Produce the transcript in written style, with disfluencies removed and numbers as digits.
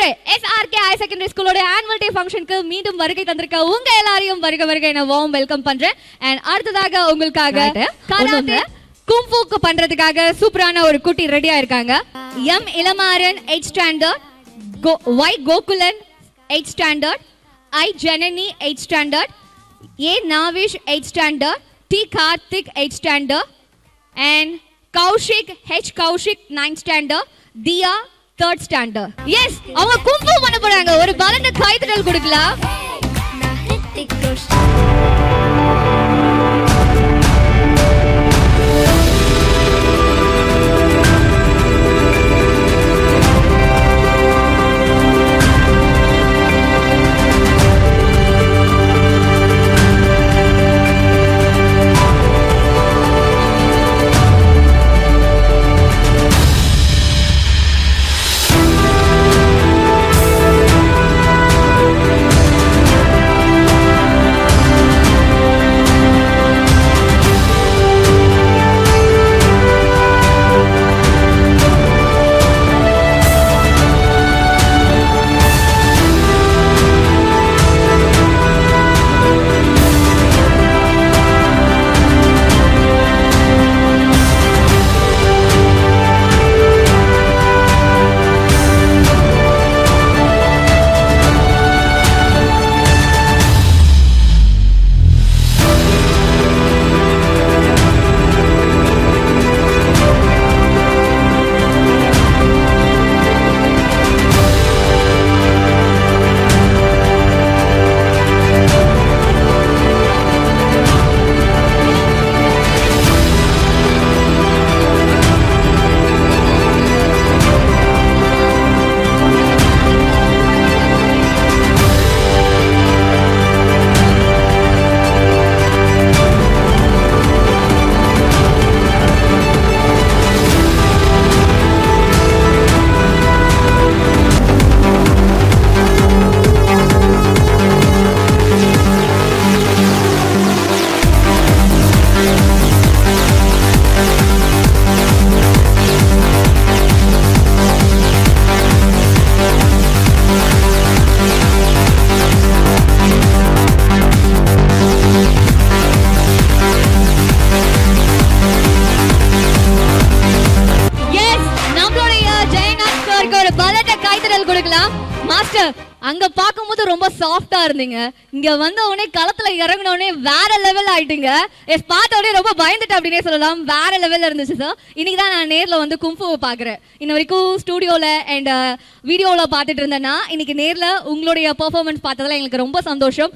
இன்று SRK higher secondary ஸ்கூலோட annual day ஃபங்க்ஷனுக்கு மீண்டும் வருகை தந்திருக்க உங்க எல்லாரையும் வருக என வார்ம் வெல்கம் பண்றேன். அண்ட் அடுத்ததாக உங்களுக்காக கராத்தே கும்ஃபுக்கு பண்றதுக்காக சூப்பரான ஒரு குட்டி ரெடியா இருக்காங்க. M Ilamaran 8th standard, Y Gokulan 8th standard, I Janani 8th standard, A Navish 8th standard, T Karthik 8th standard and Kaushik H Kaushik 9th standard, Diya 3rd standard. Yes, அவங்க கும்ஃபு பண்ண போறாங்க. ஒரு பலந்த கைத்தட்டல் கொடுக்கலாம். மாஸ்டர், அங்க பாக்கும்போது ரொம்ப சாஃப்டா இருந்தீங்க. இங்க வந்த உடனே களத்துல இறங்கின உடனே வேற லெவல் ஆயிட்டீங்க. பார்த்த உடனே ரொம்ப பயந்துட்டு அப்படின்னே சொல்லலாம். வேற லெவல்ல இருந்துச்சு சார். இன்னைக்கு தான் நான் நேர்ல வந்து கும்ஃபுவை பாக்குறேன். இன்ன வரைக்கும் ஸ்டுடியோல அண்ட் வீடியோல பாத்துட்டு இருந்தேன்னா இன்னைக்கு நேர்ல உங்களுடைய பெர்ஃபார்மன்ஸ் பார்த்ததுல எங்களுக்கு ரொம்ப சந்தோஷம்.